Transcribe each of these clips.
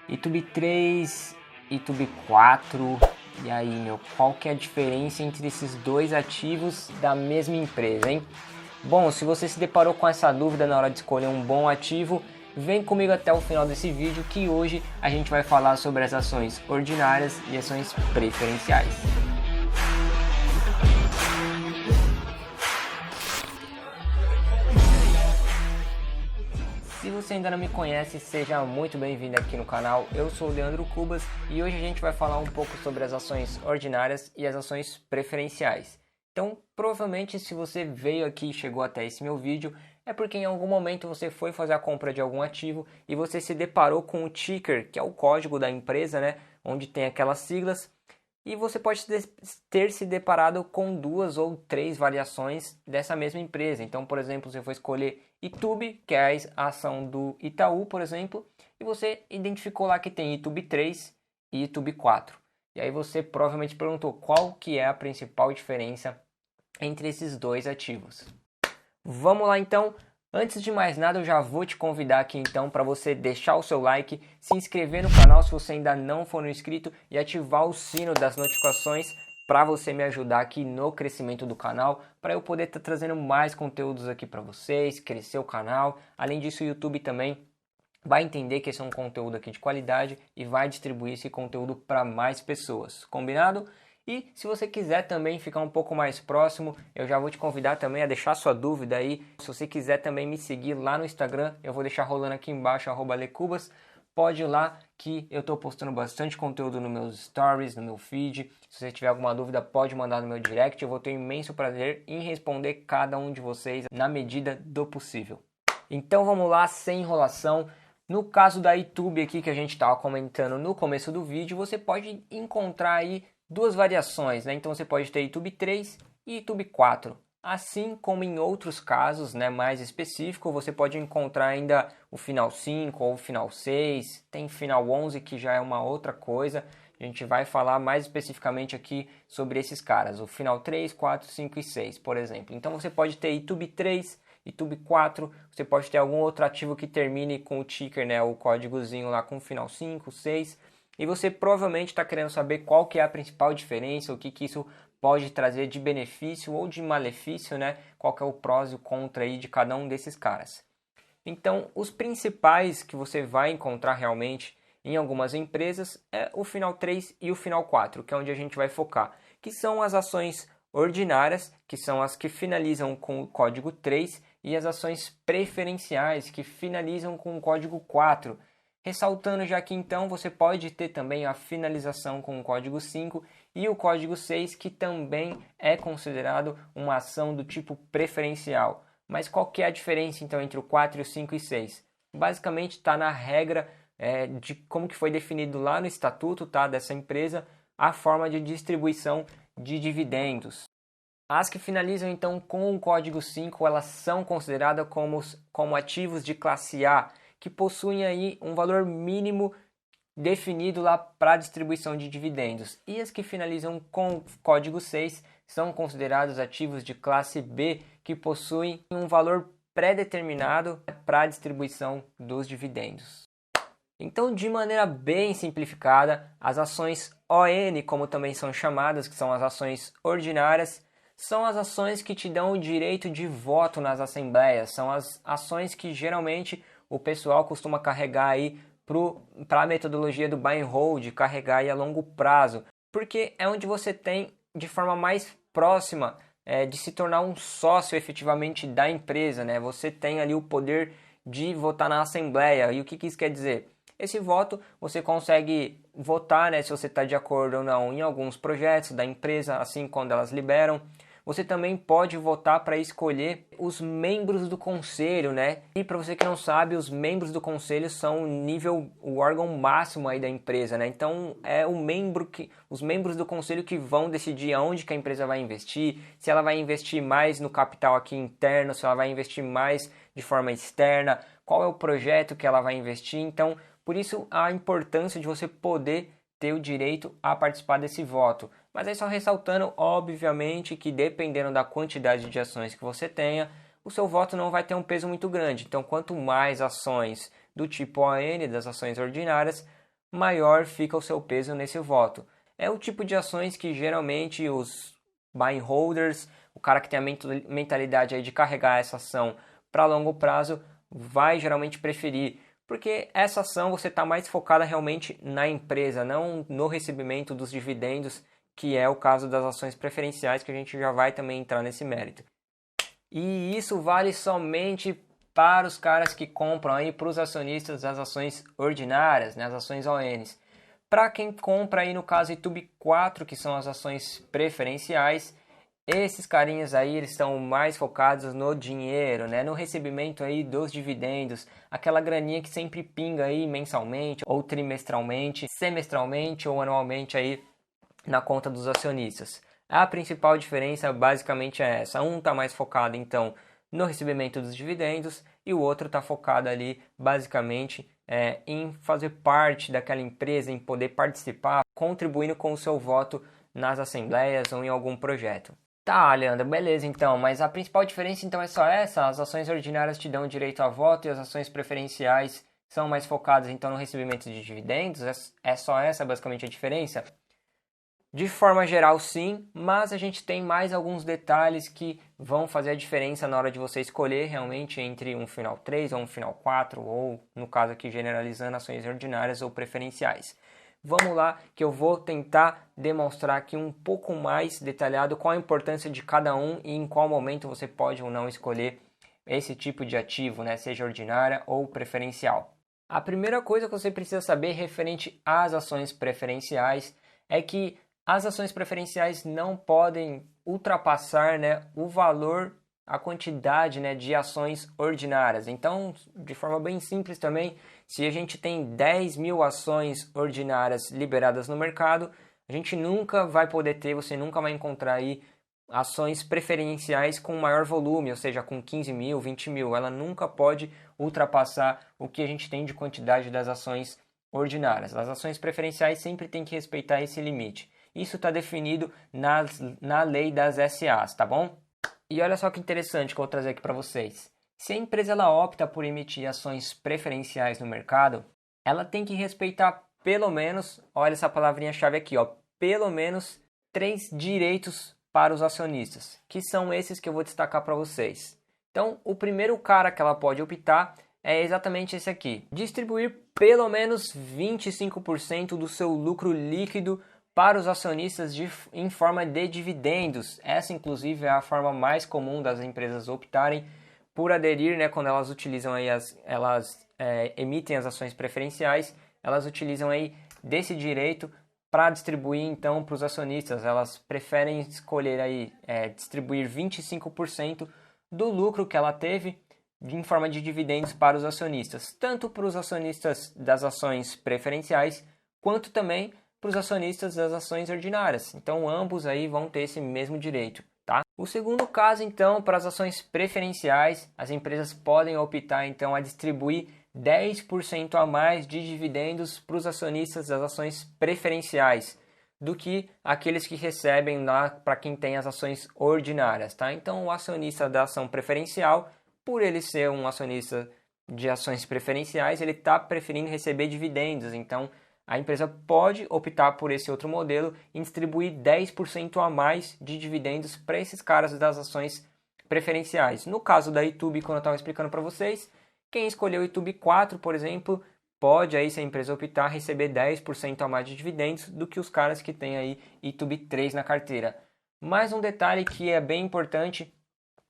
YouTube 3, YouTube 4, e aí, qual que é a diferença entre esses dois ativos da mesma empresa, hein? Bom, se você se deparou com essa dúvida na hora de escolher um bom ativo, vem comigo até o final desse vídeo que hoje a gente vai falar sobre as ações ordinárias e ações preferenciais. Se você ainda não me conhece, seja muito bem-vindo aqui no canal. Eu sou o Leandro Cubas e hoje a gente vai falar um pouco sobre as ações ordinárias e as ações preferenciais. Então, provavelmente se você veio aqui e chegou até esse meu vídeo, é porque em algum momento você foi fazer a compra de algum ativo e você se deparou com o ticker, que é o código da empresa, né, onde tem aquelas siglas. E você pode ter se deparado com duas ou três variações dessa mesma empresa. Então, por exemplo, você for escolher YouTube, que é a ação do Itaú, por exemplo, e você identificou lá que tem YouTube 3 e YouTube 4. E aí você provavelmente perguntou qual que é a principal diferença entre esses dois ativos. Vamos lá então. Antes de mais nada, eu já vou te convidar aqui então para você deixar o seu like, se inscrever no canal se você ainda não for inscrito e ativar o sino das notificações para você me ajudar aqui no crescimento do canal, para eu poder estar trazendo mais conteúdos aqui para vocês, crescer o canal. Além disso, o YouTube também vai entender que esse é um conteúdo aqui de qualidade e vai distribuir esse conteúdo para mais pessoas. Combinado? E se você quiser também ficar um pouco mais próximo, eu já vou te convidar também a deixar sua dúvida aí. Se você quiser também me seguir lá no Instagram, eu vou deixar rolando aqui embaixo, @lecubas. Pode ir lá que eu estou postando bastante conteúdo nos meus stories, no meu feed. Se você tiver alguma dúvida, pode mandar no meu direct. Eu vou ter um imenso prazer em responder cada um de vocês na medida do possível. Então vamos lá, sem enrolação. No caso da YouTube aqui que a gente estava comentando no começo do vídeo, você pode encontrar aí duas variações, né? Então você pode ter YouTube 3 e YouTube 4. Assim como em outros casos, né, mais específico, você pode encontrar ainda o final 5 ou o final 6, tem final 11 que já é uma outra coisa. A gente vai falar mais especificamente aqui sobre esses caras, o final 3, 4, 5 e 6, por exemplo. Então você pode ter YouTube 3, YouTube 4, você pode ter algum outro ativo que termine com o ticker, né, o códigozinho lá com o final 5, 6. E você provavelmente está querendo saber qual que é a principal diferença, o que isso pode trazer de benefício ou de malefício, né? Qual que é o prós e o contra aí de cada um desses caras. Então, os principais que você vai encontrar realmente em algumas empresas é o final 3 e o final 4, que é onde a gente vai focar, que são as ações ordinárias, que são as que finalizam com o código 3, e as ações preferenciais, que finalizam com o código 4. Ressaltando já que então você pode ter também a finalização com o código 5 e o código 6, que também é considerado uma ação do tipo preferencial. Mas qual que é a diferença então entre o 4, o 5 e 6? Basicamente está na regra de como que foi definido lá no estatuto, tá, dessa empresa, a forma de distribuição de dividendos. As que finalizam então com o código 5, elas são consideradas como ativos de classe A, que possuem aí um valor mínimo definido lá para a distribuição de dividendos. E as que finalizam com o código 6 são considerados ativos de classe B, que possuem um valor pré-determinado para a distribuição dos dividendos. Então, de maneira bem simplificada, as ações ON, como também são chamadas, que são as ações ordinárias, são as ações que te dão o direito de voto nas assembleias, são as ações que geralmente o pessoal costuma carregar aí para a metodologia do buy and hold, carregar aí a longo prazo, porque é onde você tem de forma mais próxima de se tornar um sócio efetivamente da empresa, né? Você tem ali o poder de votar na assembleia. E o que isso quer dizer? Esse voto você consegue votar, né, se você está de acordo ou não em alguns projetos da empresa, assim quando elas liberam. Você também pode votar para escolher os membros do conselho, né? E para você que não sabe, os membros do conselho são o órgão máximo aí da empresa, né? Então é os membros do conselho que vão decidir aonde que a empresa vai investir, se ela vai investir mais no capital aqui interno, se ela vai investir mais de forma externa, qual é o projeto que ela vai investir. Então, por isso a importância de você poder ter o direito a participar desse voto. Mas aí só ressaltando, obviamente, que dependendo da quantidade de ações que você tenha, o seu voto não vai ter um peso muito grande. Então, quanto mais ações do tipo ON, das ações ordinárias, maior fica o seu peso nesse voto. É o tipo de ações que geralmente os buy holders, o cara que tem a mentalidade aí de carregar essa ação para longo prazo, vai geralmente preferir, porque essa ação você está mais focada realmente na empresa, não no recebimento dos dividendos, que é o caso das ações preferenciais, que a gente já vai também entrar nesse mérito. E isso vale somente para os caras que compram aí, para os acionistas das ações ordinárias, né, as ações ONs. Para quem compra aí no caso YouTube 4, que são as ações preferenciais, esses carinhas aí eles estão mais focados no dinheiro, né, no recebimento aí dos dividendos, aquela graninha que sempre pinga aí mensalmente ou trimestralmente, semestralmente ou anualmente aí na conta dos acionistas. A principal diferença basicamente é essa. Um está mais focado então no recebimento dos dividendos e o outro está focado ali basicamente em fazer parte daquela empresa, em poder participar, contribuindo com o seu voto nas assembleias ou em algum projeto. Tá, Leandro, beleza então, mas a principal diferença então é só essa? As ações ordinárias te dão direito a voto e as ações preferenciais são mais focadas então no recebimento de dividendos? É só essa basicamente a diferença? De forma geral, sim, mas a gente tem mais alguns detalhes que vão fazer a diferença na hora de você escolher realmente entre um final 3 ou um final 4, ou no caso aqui generalizando ações ordinárias ou preferenciais. Vamos lá que eu vou tentar demonstrar aqui um pouco mais detalhado qual a importância de cada um e em qual momento você pode ou não escolher esse tipo de ativo, né, seja ordinária ou preferencial. A primeira coisa que você precisa saber referente às ações preferenciais é que as ações preferenciais não podem ultrapassar, né, o valor, a quantidade, né, de ações ordinárias. Então, de forma bem simples também, se a gente tem 10 mil ações ordinárias liberadas no mercado, a gente nunca vai poder ter, você nunca vai encontrar aí ações preferenciais com maior volume, ou seja, com 15 mil, 20 mil. Ela nunca pode ultrapassar o que a gente tem de quantidade das ações ordinárias. As ações preferenciais sempre têm que respeitar esse limite. Isso está definido na lei das SAs, tá bom? E olha só que interessante que eu vou trazer aqui para vocês. Se a empresa ela opta por emitir ações preferenciais no mercado, ela tem que respeitar pelo menos, olha essa palavrinha-chave aqui, ó, pelo menos 3 direitos para os acionistas, que são esses que eu vou destacar para vocês. Então, o primeiro cara que ela pode optar é exatamente esse aqui: distribuir pelo menos 25% do seu lucro líquido para os acionistas em forma de dividendos. Essa, inclusive, é a forma mais comum das empresas optarem por aderir, né, quando elas utilizam aí emitem as ações preferenciais, elas utilizam aí desse direito para distribuir então para os acionistas. Elas preferem escolher aí distribuir 25% do lucro que ela teve em forma de dividendos para os acionistas, tanto para os acionistas das ações preferenciais quanto também para os acionistas das ações ordinárias. Então ambos aí vão ter esse mesmo direito, tá? O segundo caso então, para as ações preferenciais, as empresas podem optar então a distribuir 10% a mais de dividendos para os acionistas das ações preferenciais do que aqueles que recebem lá para quem tem as ações ordinárias, tá? Então o acionista da ação preferencial, por ele ser um acionista de ações preferenciais, ele está preferindo receber dividendos. Então a empresa pode optar por esse outro modelo e distribuir 10% a mais de dividendos para esses caras das ações preferenciais. No caso da YouTube, quando eu estava explicando para vocês, quem escolheu o YouTube 4, por exemplo, pode aí, se a empresa optar, receber 10% a mais de dividendos do que os caras que têm aí YouTube 3 na carteira. Mais um detalhe que é bem importante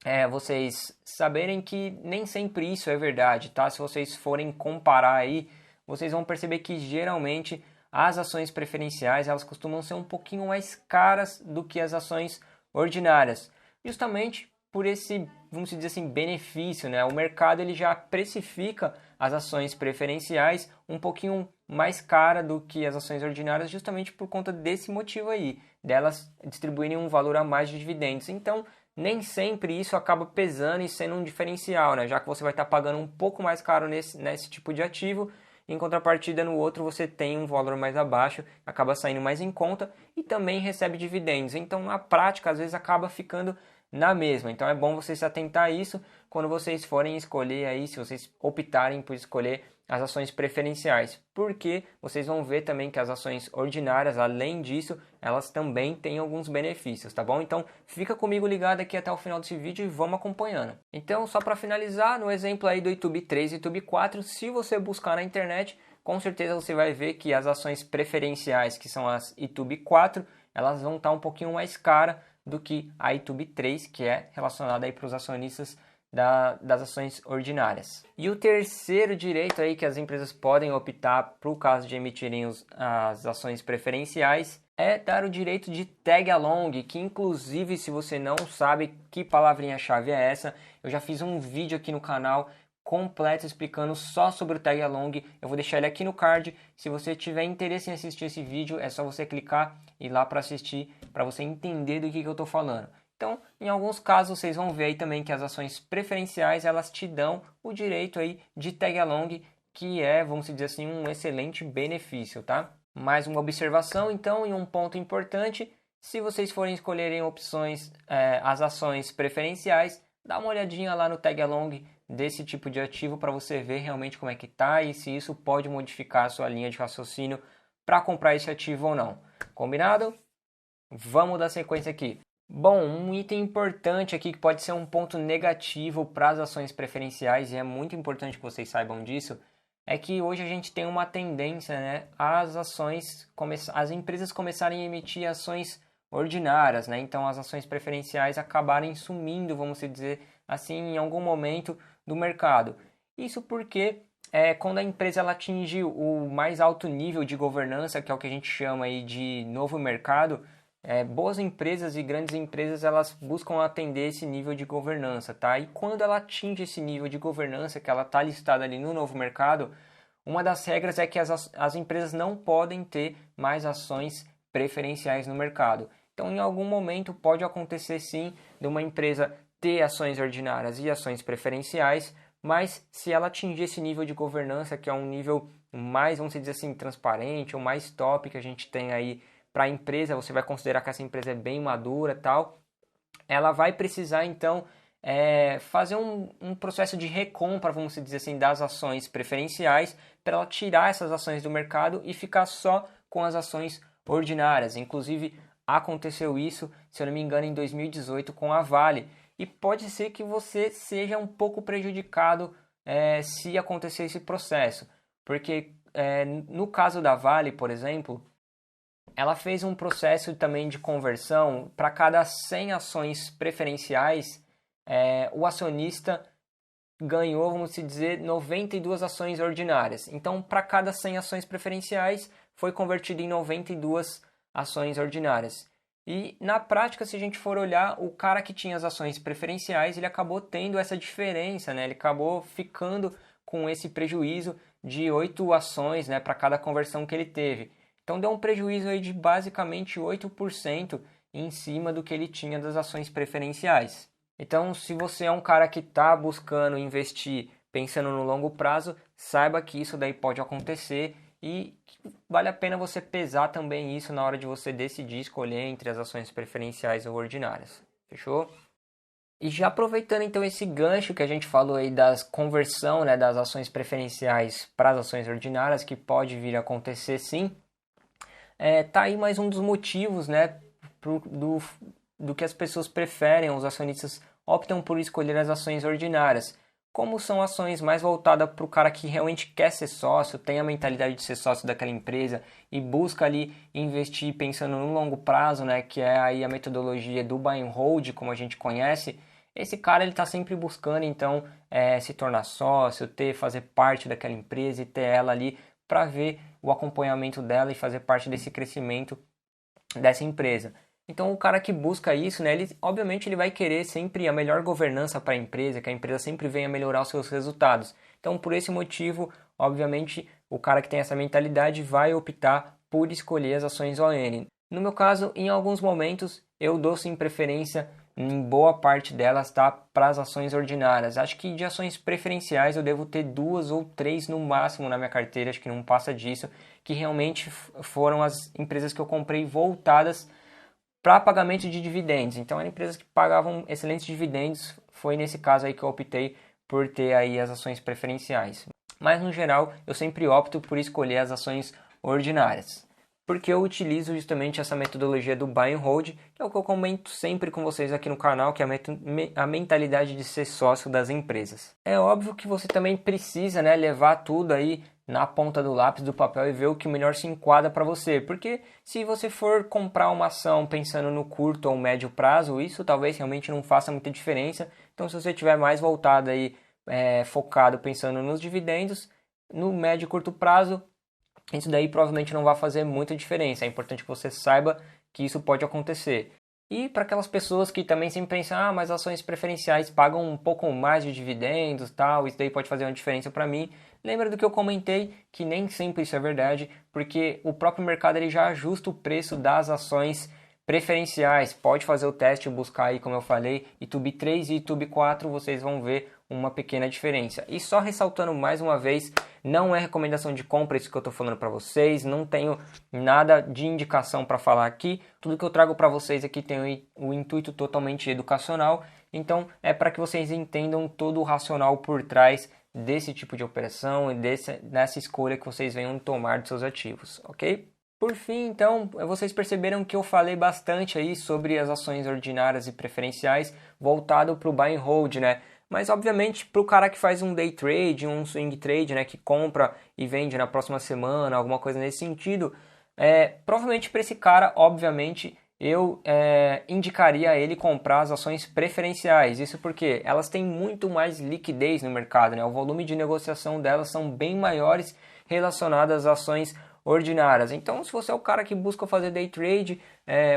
é vocês saberem que nem sempre isso é verdade, tá? Se vocês forem comparar aí, vocês vão perceber que geralmente as ações preferenciais elas costumam ser um pouquinho mais caras do que as ações ordinárias, justamente por esse, vamos dizer assim, benefício, né? O mercado ele já precifica as ações preferenciais um pouquinho mais cara do que as ações ordinárias, justamente por conta desse motivo aí, delas distribuírem um valor a mais de dividendos. Então, nem sempre isso acaba pesando e sendo um diferencial, né? Já que você vai estar pagando um pouco mais caro nesse tipo de ativo, em contrapartida no outro você tem um valor mais abaixo, acaba saindo mais em conta e também recebe dividendos. Então na prática às vezes acaba ficando na mesma. Então é bom você se atentar a isso quando vocês forem escolher aí, se vocês optarem por escolher as ações preferenciais, porque vocês vão ver também que as ações ordinárias, além disso, elas também têm alguns benefícios, tá bom? Então fica comigo ligado aqui até o final desse vídeo e vamos acompanhando. Então, só para finalizar, no exemplo aí do YouTube 3 e YouTube 4, se você buscar na internet, com certeza você vai ver que as ações preferenciais, que são as YouTube 4, elas vão estar um pouquinho mais caras do que a YouTube 3, que é relacionada aí para os acionistas das ações ordinárias. E o terceiro direito aí que as empresas podem optar para o caso de emitirem as ações preferenciais é dar o direito de tag along, que inclusive, se você não sabe que palavrinha-chave é essa, eu já fiz um vídeo aqui no canal completo explicando só sobre o tag along. Eu vou deixar ele aqui no card. Se você tiver interesse em assistir esse vídeo, é só você clicar e ir lá para assistir, para você entender do que eu estou falando. Então, em alguns casos, vocês vão ver aí também que as ações preferenciais, elas te dão o direito aí de tag along, que é, vamos dizer assim, um excelente benefício, tá? Mais uma observação, então, e um ponto importante, se vocês forem escolherem opções, as ações preferenciais, dá uma olhadinha lá no tag along desse tipo de ativo para você ver realmente como é que tá e se isso pode modificar a sua linha de raciocínio para comprar esse ativo ou não. Combinado? Vamos dar sequência aqui. Bom, um item importante aqui que pode ser um ponto negativo para as ações preferenciais, e é muito importante que vocês saibam disso, é que hoje a gente tem uma tendência, né, as empresas começarem a emitir ações ordinárias, né? Então as ações preferenciais acabarem sumindo, vamos dizer assim, em algum momento do mercado. Isso porque quando a empresa ela atinge o mais alto nível de governança, que é o que a gente chama aí de novo mercado, boas empresas e grandes empresas elas buscam atender esse nível de governança, tá? E quando ela atinge esse nível de governança, que ela está listada ali no novo mercado, uma das regras é que as empresas não podem ter mais ações preferenciais no mercado. Então, em algum momento pode acontecer sim de uma empresa ter ações ordinárias e ações preferenciais, mas se ela atingir esse nível de governança, que é um nível mais, vamos dizer assim, transparente, ou mais top que a gente tem aí para a empresa, você vai considerar que essa empresa é bem madura e tal, ela vai precisar então fazer um processo de recompra, vamos dizer assim, das ações preferenciais para ela tirar essas ações do mercado e ficar só com as ações ordinárias. Inclusive aconteceu isso, se eu não me engano, em 2018 com a Vale. E pode ser que você seja um pouco prejudicado se acontecer esse processo. Porque no caso da Vale, por exemplo, ela fez um processo também de conversão. Para cada 100 ações preferenciais, o acionista ganhou, vamos dizer, 92 ações ordinárias. Então, para cada 100 ações preferenciais, foi convertido em 92 ações ordinárias. E na prática, se a gente for olhar, o cara que tinha as ações preferenciais, ele acabou tendo essa diferença, né? Ele acabou ficando com esse prejuízo de 8 ações, né, para cada conversão que ele teve. Então deu um prejuízo aí de basicamente 8% em cima do que ele tinha das ações preferenciais. Então, se você é um cara que está buscando investir pensando no longo prazo, saiba que isso daí pode acontecer e vale a pena você pesar também isso na hora de você decidir escolher entre as ações preferenciais ou ordinárias. Fechou? E já aproveitando então esse gancho que a gente falou aí das conversão, né, das ações preferenciais para as ações ordinárias, que pode vir a acontecer sim, tá aí mais um dos motivos, né, do que as pessoas preferem, os acionistas optam por escolher as ações ordinárias. Como são ações mais voltadas para o cara que realmente quer ser sócio, tem a mentalidade de ser sócio daquela empresa e busca ali investir pensando no longo prazo, né, que é aí a metodologia do buy and hold, como a gente conhece, esse cara ele está sempre buscando então se tornar sócio, fazer parte daquela empresa e ter ela ali para ver o acompanhamento dela e fazer parte desse crescimento dessa empresa. Então o cara que busca isso, né, obviamente ele vai querer sempre a melhor governança para a empresa, que a empresa sempre venha melhorar os seus resultados. Então por esse motivo, obviamente, o cara que tem essa mentalidade vai optar por escolher as ações ON. No meu caso, em alguns momentos, eu dou sim preferência, em boa parte delas, tá, para as ações ordinárias. Acho que de ações preferenciais eu devo ter 2 ou 3 no máximo na minha carteira, acho que não passa disso, que realmente foram as empresas que eu comprei voltadas para pagamento de dividendos. Então eram empresas que pagavam excelentes dividendos, foi nesse caso aí que eu optei por ter aí as ações preferenciais. mas no geral eu sempre opto por escolher as ações ordinárias, porque eu utilizo justamente essa metodologia do buy and hold, que é o que eu comento sempre com vocês aqui no canal, que é a mentalidade de ser sócio das empresas. É óbvio que você também precisa, né, levar tudo aí na ponta do lápis, do papel, e ver o que melhor se enquadra para você, porque se você for comprar uma ação pensando no curto ou médio prazo, isso talvez realmente não faça muita diferença. Então, se você estiver mais voltado aí, focado pensando nos dividendos, no médio e curto prazo, isso daí provavelmente não vai fazer muita diferença. É importante que você saiba que isso pode acontecer. E para aquelas pessoas que também sempre pensam, mas ações preferenciais pagam um pouco mais de dividendos, tal, isso daí pode fazer uma diferença para mim. Lembra do que eu comentei, que nem sempre isso é verdade, porque o próprio mercado ele já ajusta o preço das ações preferenciais. Pode fazer o teste, buscar aí, como eu falei, YouTube 3 e YouTube 4, vocês vão ver uma pequena diferença. E só ressaltando mais uma vez, não é recomendação de compra isso que eu estou falando para vocês, não tenho nada de indicação para falar aqui. Tudo que eu trago para vocês aqui tem o intuito totalmente educacional, então é para que vocês entendam todo o racional por trás desse tipo de operação e dessa escolha que vocês venham tomar dos seus ativos, ok? Por fim, então, vocês perceberam que eu falei bastante aí sobre as ações ordinárias e preferenciais voltado para o buy and hold, né? Mas, obviamente, para o cara que faz um day trade, um swing trade, né, que compra e vende na próxima semana, alguma coisa nesse sentido, provavelmente para esse cara, obviamente, eu indicaria a ele comprar as ações preferenciais. Isso porque elas têm muito mais liquidez no mercado, né? O volume de negociação delas são bem maiores relacionadas às ações ordinárias. Então, se você é o cara que busca fazer day trade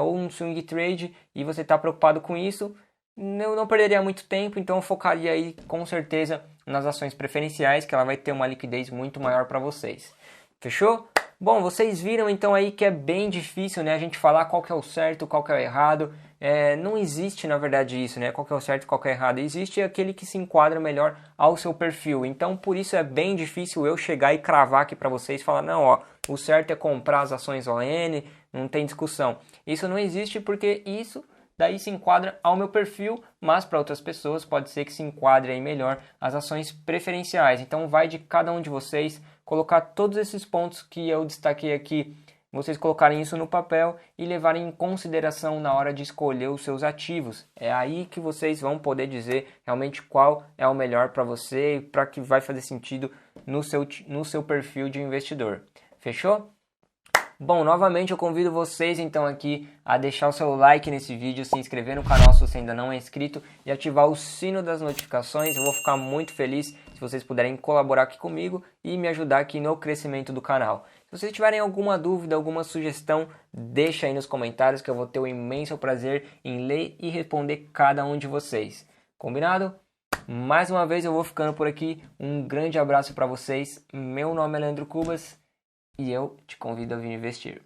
ou um swing trade e você está preocupado com isso, eu não perderia muito tempo, então eu focaria aí com certeza nas ações preferenciais, que ela vai ter uma liquidez muito maior para vocês. Fechou? Bom, vocês viram então aí que é bem difícil, né, a gente falar qual que é o certo, qual que é o errado. Não existe na verdade isso, né, qual que é o certo e qual que é o errado. Existe aquele que se enquadra melhor ao seu perfil. Então por isso é bem difícil eu chegar e cravar aqui para vocês e falar, não, ó, o certo é comprar as ações ON, não tem discussão. Isso não existe porque isso daí se enquadra ao meu perfil, mas para outras pessoas pode ser que se enquadre aí melhor as ações preferenciais. Então vai de cada um de vocês colocar todos esses pontos que eu destaquei aqui, vocês colocarem isso no papel e levarem em consideração na hora de escolher os seus ativos. É aí que vocês vão poder dizer realmente qual é o melhor para você e para que vai fazer sentido no seu perfil de investidor. Fechou? Bom, novamente eu convido vocês então aqui a deixar o seu like nesse vídeo, se inscrever no canal se você ainda não é inscrito e ativar o sino das notificações. Eu vou ficar muito feliz se vocês puderem colaborar aqui comigo e me ajudar aqui no crescimento do canal. Se vocês tiverem alguma dúvida, alguma sugestão, deixa aí nos comentários que eu vou ter o imenso prazer em ler e responder cada um de vocês. Combinado? Mais uma vez eu vou ficando por aqui. Um grande abraço para vocês. Meu nome é Leandro Cubas. E eu te convido a vir investir.